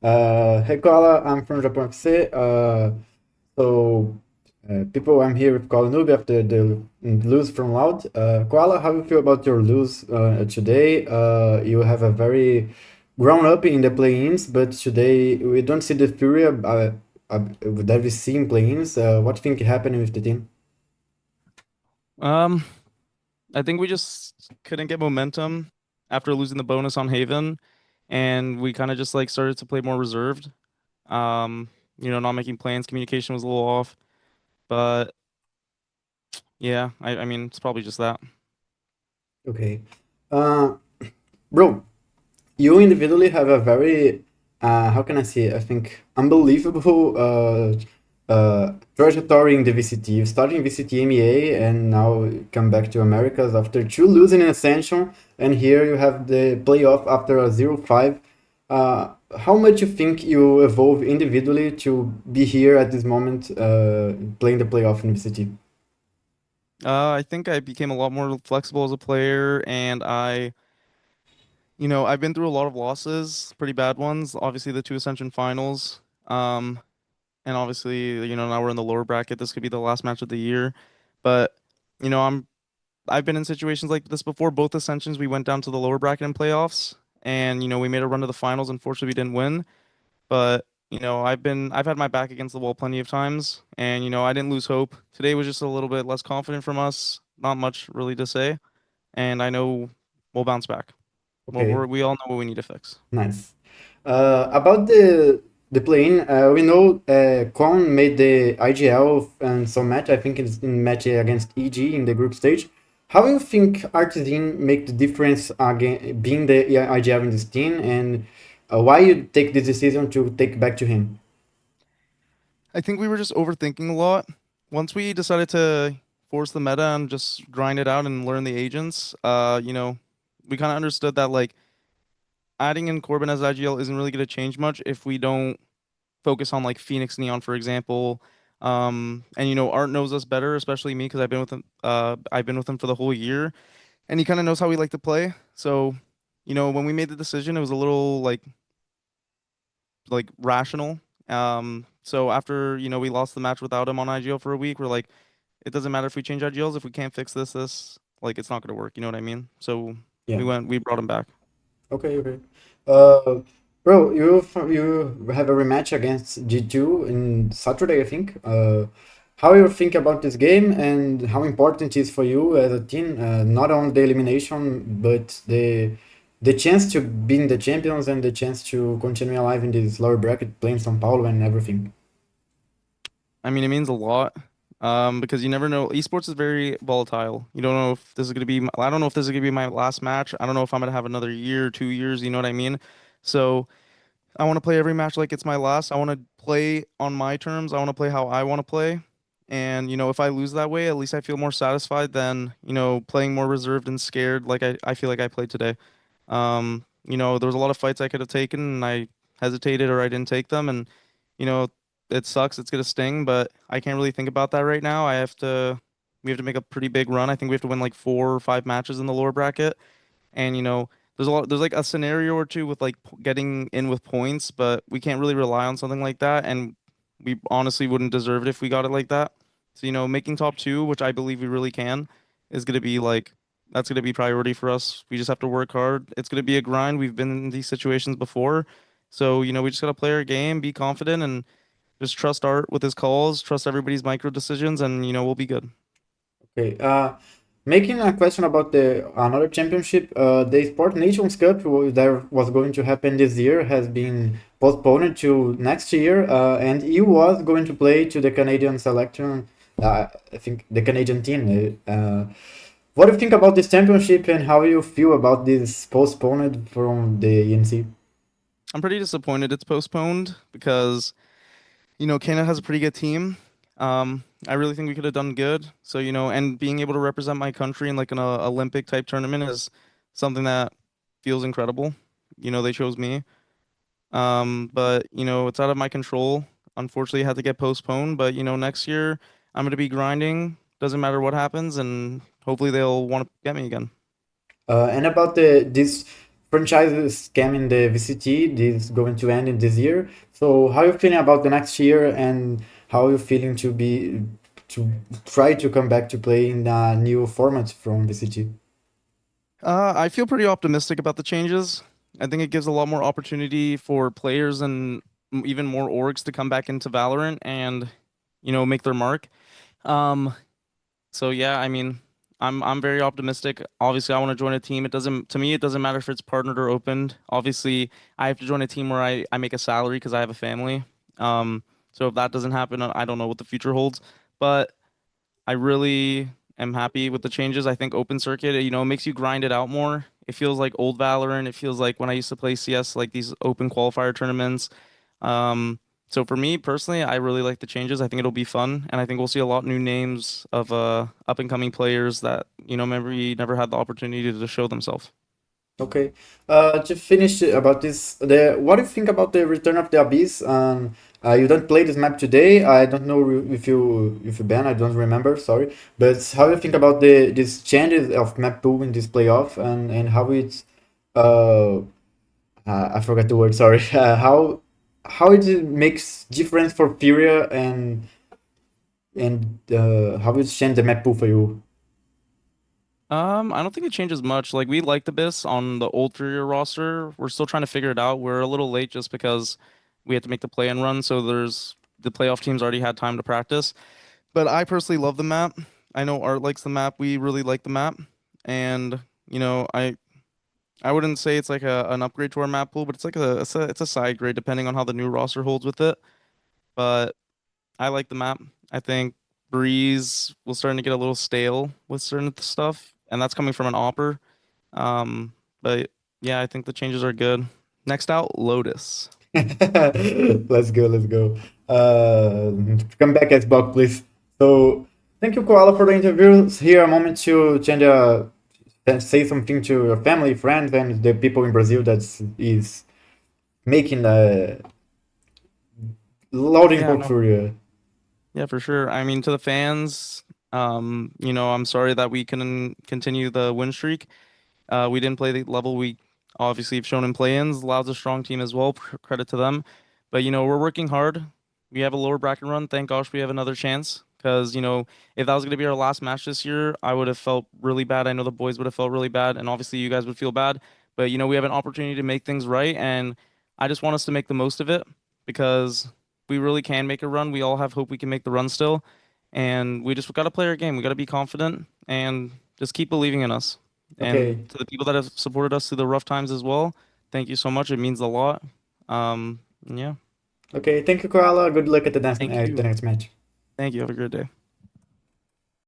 Hey Koala, I'm from Japan FC. People, I'm here with Koalanoob after the lose from Loud. Koala, how do you feel about your lose today? You have a very grown up in the play-ins, but today we don't see the FURIA that we see in play-ins. What do you think happened with the team? Um, I think we just couldn't get momentum after losing the bonus on Haven, and we kind of just like started to play more reserved. Um, not making plans, communication was a little off, but yeah, I mean it's probably just that. Okay. Uh, Bro, you individually have a very how can I say, I think unbelievable trajectory in the VCT. You started in VCT MEA and now come back to Americas after two losing in Ascension, and here you have the playoff after a 0-5. How much you think you evolve individually to be here at this moment playing the playoff in VCT? I think I became a lot more flexible as a player, and I've been through a lot of losses, pretty bad ones. Obviously, the two Ascension finals. And obviously, now we're in the lower bracket. This could be the last match of the year, but you know, I'm I've been in situations like this before. Both Ascensions, we went down to the lower bracket in playoffs, and we made a run to the finals. Unfortunately, we didn't win, but I've had my back against the wall plenty of times, and I didn't lose hope. Today was just a little bit less confident from us. Not much really to say, and I know we'll bounce back. Well, Okay. we all know what we need to fix. Nice. About the play-in, we know Con made the IGL and some match. I think it's in match against EG in the group stage. How do you think Artisan make the difference again being the IGL in this team, and why you take this decision to take back to him? I think we were just overthinking a lot. Once we decided to force the meta and just grind it out and learn the agents, we kind of understood that like adding in Corbin as IGL isn't really going to change much if we don't focus on like Phoenix Neon, for example. And Art knows us better, especially me, because I've been with him. I've been with him for the whole year, and he kind of knows how we like to play. So, when we made the decision, it was a little like rational. So after we lost the match without him on IGL for a week, we're like, it doesn't matter if we change IGLs if we can't fix this, like it's not gonna work. You know what I mean? So Yeah. we brought him back. Okay. Okay. Uh, Bro, you have a rematch against G2 in Saturday, I think. How you think about this game and how important it is for you as a team? Not only the elimination, but the chance to be in the champions and the chance to continue alive in this lower bracket, playing São Paulo and everything. I mean, it means a lot. Because you never know. Esports is very volatile. You don't know if this is gonna be. I don't know if this is gonna be my last match. I don't know if I'm gonna have another year, 2 years. You know what I mean? So I want to play every match like it's my last. I want to play on my terms. I want to play how I want to play. And, if I lose that way, at least I feel more satisfied than, playing more reserved and scared like I feel like I played today. There was a lot of fights I could have taken and I hesitated or I didn't take them. And, you know, it sucks. It's gonna sting, but I can't really think about that right now. We have to make a pretty big run. I think we have to win like 4 or 5 matches in the lower bracket. And there's like a scenario or two with like getting in with points, but we can't really rely on something like that. And we honestly wouldn't deserve it if we got it like that. So, making top two, which I believe we really can, is gonna be like that's gonna be priority for us. We just have to work hard. It's gonna be a grind. We've been in these situations before. So, we just gotta play our game, be confident, and just trust Art with his calls, trust everybody's micro decisions, and we'll be good. Okay. Making a question about the another championship, the Sport Nations Cup that was going to happen this year has been postponed to next year, and he was going to play to the Canadian selection. I think the Canadian team. What do you think about this championship and how you feel about this postponed from the ENC? I'm pretty disappointed it's postponed because Canada has a pretty good team. I really think we could have done good. So, and being able to represent my country in like an Olympic type tournament is something that feels incredible. They chose me. But it's out of my control. Unfortunately, it had to get postponed. But next year I'm gonna be grinding. Doesn't matter what happens, and hopefully they'll want to get me again. And about the this franchises came in the VCT. This is going to end in this year. So how are you feeling about the next year, and how are you feeling to try to come back to play in a new format from VCT? I feel pretty optimistic about the changes. I think it gives a lot more opportunity for players and even more orgs to come back into Valorant and, make their mark. Um, so yeah, I mean, I'm very optimistic. Obviously, I want to join a team. It doesn't to me, it doesn't matter if it's partnered or opened. Obviously, I have to join a team where I make a salary because I have a family. So if that doesn't happen, I don't know what the future holds. But I really am happy with the changes. I think open circuit, it makes you grind it out more. It feels like old Valorant. It feels like when I used to play CS, like these open qualifier tournaments. Um, so for me personally, I really like the changes. I think it'll be fun, and I think we'll see a lot new names of up and coming players that maybe never had the opportunity to show themselves. Okay. To finish about this, what do you think about the Return of the Abyss? You don't play this map today. I don't know if you ban. I don't remember. Sorry. But how do you think about the these changes of map pool in this playoff, and how it's uh, I forgot the word. Sorry. How it makes difference for FURIA, and how it change the map pool for you? I don't think it changes much. Like we liked Abyss on the old FURIA roster. We're still trying to figure it out. We're a little late just because we had to make the play-in run, so there's the playoff teams already had time to practice. But I personally love the map. I know Art likes the map. We really like the map. And, I wouldn't say it's like an upgrade to our map pool, but it's a side grade depending on how the new roster holds with it. But I like the map. I think Breeze was starting to get a little stale with certain stuff, and that's coming from an Opper. But yeah, I think the changes are good. Next out, Lotus. Let's go, let's go. Uh, Come back as Block, please. So, thank you, Koala, for the interview. Here, a moment to change, say something to your family, friends, and the people in Brazil that is making a loading Yeah, no. portfolio. Yeah, for sure. I mean, to the fans, I'm sorry that we couldn't continue the win streak. We didn't play the level we obviously have shown in play-ins. Loud's a strong team as well. Credit to them. But we're working hard. We have a lower bracket run. Thank gosh we have another chance. Because if that was going to be our last match this year, I would have felt really bad. I know the boys would have felt really bad, and obviously you guys would feel bad. But we have an opportunity to make things right, and I just want us to make the most of it because we really can make a run. We all have hope we can make the run still, and we just got to play our game. We got to be confident and just keep believing in us. And Okay, to the people that have supported us through the rough times as well, thank you so much. It means a lot. Yeah. okay. Thank you, Koala. Good luck at Thank the you. next match. Thank you. Have a great day.